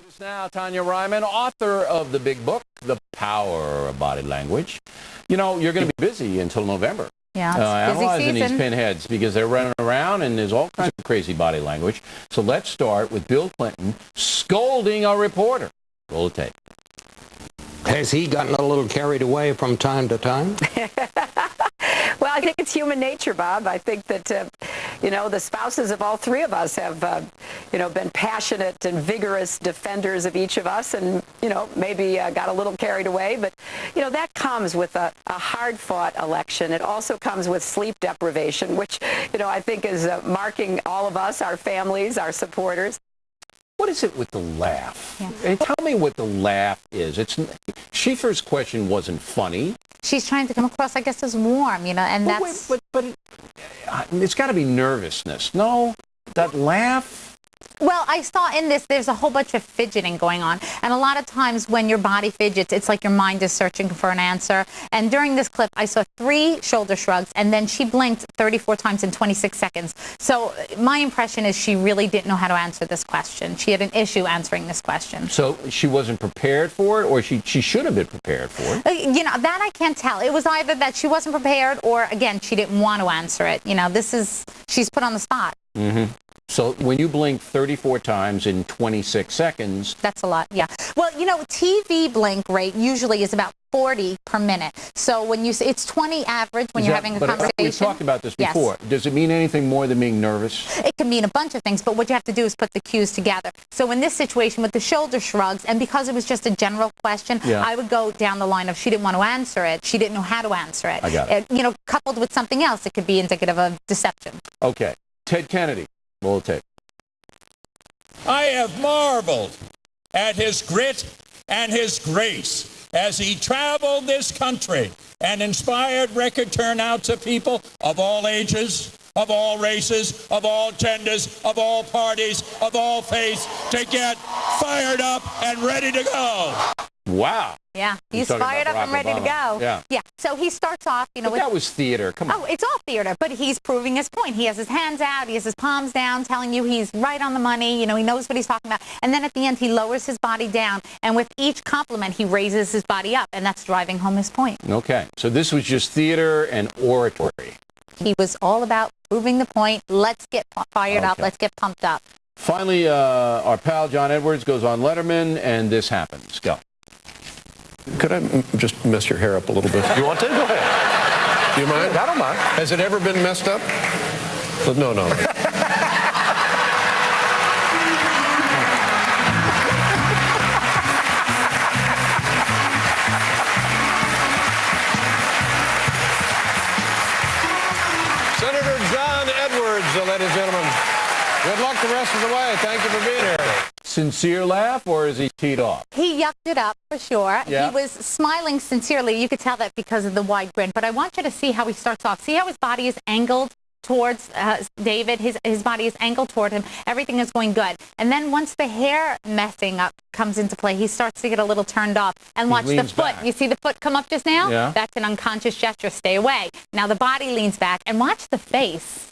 us now, Tonya Reiman, author of the big book, The Power of Body Language. You know, you're going to be busy until November. Yeah, analyzing these pinheads because they're running around and there's all kinds of crazy body language. So let's start with Bill Clinton scolding a reporter. Roll the tape. Has he gotten a little carried away from time to time? Well, I think it's human nature, Bob. I think that, you know, the spouses of all three of us have, you know, been passionate and vigorous defenders of each of us and, you know, maybe got a little carried away. But, you know, that comes with a hard-fought election. It also comes with sleep deprivation, which, you know, I think is marking all of us, our families, our supporters. What is it with the laugh? Yeah. Hey, tell me what the laugh is. Schieffer's question wasn't funny. She's trying to come across, I guess, as warm, you know, and that's... But it's got to be nervousness. No, that laugh... Well, I saw in this, there's a whole bunch of fidgeting going on. And a lot of times when your body fidgets, it's like your mind is searching for an answer. And during this clip, I saw 3 shoulder shrugs, and then she blinked 34 times in 26 seconds. So my impression is she really didn't know how to answer this question. She had an issue answering this question. So she wasn't prepared for it, or she should have been prepared for it? You know, that I can't tell. It was either that she wasn't prepared, or, again, she didn't want to answer it. You know, she's put on the spot. Mm-hmm. So when you blink 34 times in 26 seconds... That's a lot, yeah. Well, you know, TV blink rate usually is about 40 per minute. So when you say it's 20 average when you're having a conversation. We've talked about this before. Yes. Does it mean anything more than being nervous? It can mean a bunch of things, but what you have to do is put the cues together. So in this situation with the shoulder shrugs, and because it was just a general question, I would go down the line of she didn't want to answer it, she didn't know how to answer it. I got it. You know, coupled with something else, it could be indicative of deception. Okay. Ted Kennedy. Roll the tape. I have marveled at his grit and his grace as he traveled this country and inspired record turnouts of people of all ages, of all races, of all genders, of all parties, of all faiths to get fired up and ready to go. Wow. Yeah, he's fired up and ready to go. Yeah. So he starts off, you know, that was theater. Come on. Oh, it's all theater, but he's proving his point. He has his hands out, he has his palms down, telling you he's right on the money. You know, he knows what he's talking about. And then at the end, he lowers his body down, and with each compliment, he raises his body up, and that's driving home his point. Okay. So this was just theater and oratory. He was all about proving the point. Let's get fired up. Let's get pumped up. Finally, our pal John Edwards goes on Letterman, and this happens. Go. Could I just mess your hair up a little bit? You want to? Go ahead. Do you mind? I don't mind. Has it ever been messed up? No. Senator John Edwards, ladies and gentlemen. Good luck the rest of the way. Thank you for being here. Sincere laugh, or is he teed off? He yucked it up, for sure. Yeah. He was smiling sincerely. You could tell that because of the wide grin. But I want you to see how he starts off. See how his body is angled towards David? His body is angled toward him. Everything is going good. And then once the hair messing up comes into play, he starts to get a little turned off. And watch the foot. Back. You see the foot come up just now? Yeah. That's an unconscious gesture. Stay away. Now the body leans back. And watch the face.